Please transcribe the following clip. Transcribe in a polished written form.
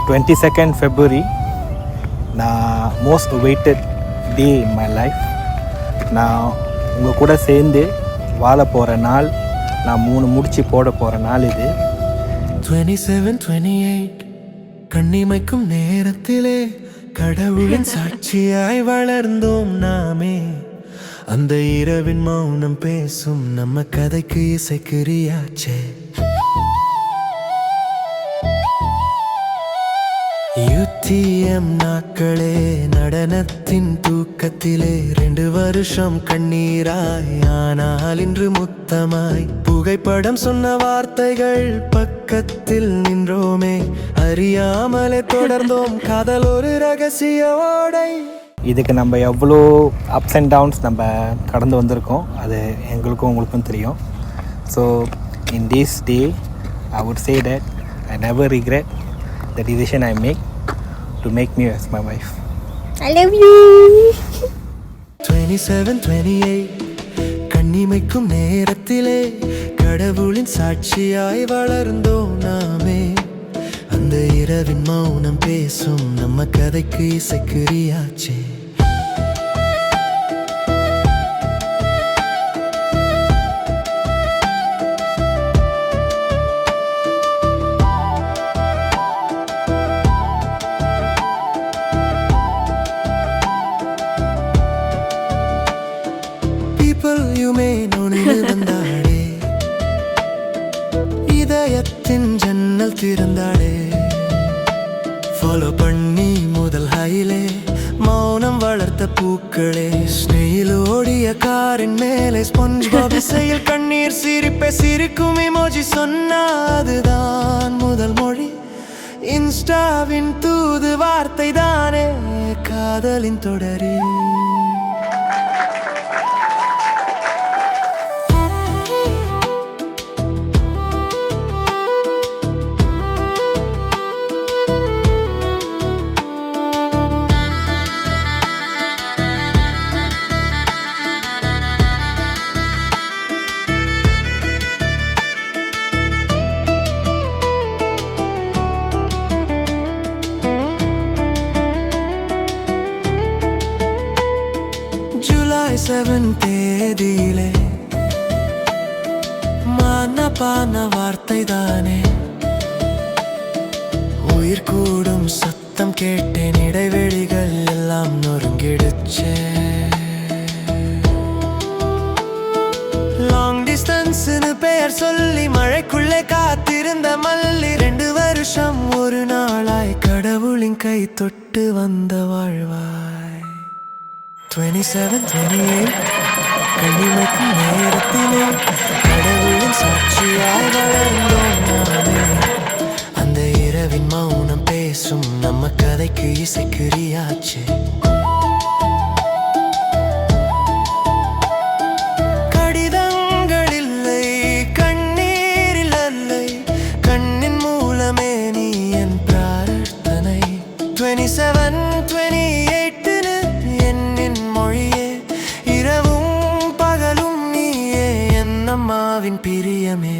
22nd February நான் most weighted day in my life. நான் உங்கள் கூட சேர்ந்து வாழ போகிற நாள், நான் 3 முடிச்சு போட போகிற நாள் இது. 27-28 கண்ணிமைக்கும் நேரத்திலே கடவுளின் சாட்சியாய் வளர்ந்தோம் நாமே. அந்த இரவின் மௌனம் பேசும் நம்ம கதைக்கு இசைக்கிறியாச்சே. UTM நாட்களே நடனத்தின் தூக்கத்திலே 2 வருஷம் கண்ணீராய், ஆனால் இன்று முத்தமாய் புகைப்படம் சொன்ன வார்த்தைகள் பக்கத்தில் நின்றோமே. அறியாமலே தொடர்ந்தோம் காதல் ஒரு ரகசிய ஓடை. இதுக்கு நம்ம எவ்வளோ அப்ஸ் அண்ட் டவுன்ஸ் நம்ம கடந்து வந்திருக்கோம், அது எங்களுக்கும் உங்களுக்கும் தெரியும். So in this day I would say that I never regret the decision I make me as my wife. I love you. 27-28 கண்ணிமைக்கும் நேரத்திலே கடவுளின் சாட்சியாய் வளர்ந்தோம் நாமே. அந்த இரவின் மௌனம் பேசும் நம்ம கதைக்கு இசைக்கிறியாச்சே. வந்தாளே இதயத்தின் ஜன்னல் திறந்தாளே. ஃபாலோ பண்ணி முதல் ஹைலே மௌனம் வளர்த்த பூக்களே. ஸ்னெயில் ஓடிய காரின் மேலே ஸ்பாஞ்ச்பாப் இசையில் கண்ணீர் சிரிப்பை சிரிக்கும் இமோஜி சொன்னதுதான் முதல் மொழி. இன்ஸ்டாவின் தூது வார்த்தை தானே காதலின் தொடரி. July 7 தேதியிலே மானப்பான வார்த்தை தானே. உயிர் கூடும் சத்தம் கேட்டேன், இடைவெளிகள் எல்லாம் நொறுங்கிடுச்சே. லாங் டிஸ்டன்ஸ்னு பெயர் சொல்லி மழைக்குள்ளே காத்திருந்த மல்லி 2 வருஷம் ஒரு நாளாய் கடவுளின் கை தொட்டு வந்த வாழ்வாய். 27-28 கண்ணிமைக்கும் நேரத்திலே கடவுளின் சாட்சியாய் வளர்ந்தோம் நாமே. அந்த இரவின் மௌனம் பேசும் நம்ம கதைக்கு இசைக்கிறியாச்சே. கடிதங்கள் இல்லை, கண்ணீரில் அல்லை, கண்ணின் மூலமே நீ என் பிரார்த்தனை. 27-28 இரவும் பகலும் நீயே என் அம்மாவின் பிரியமே.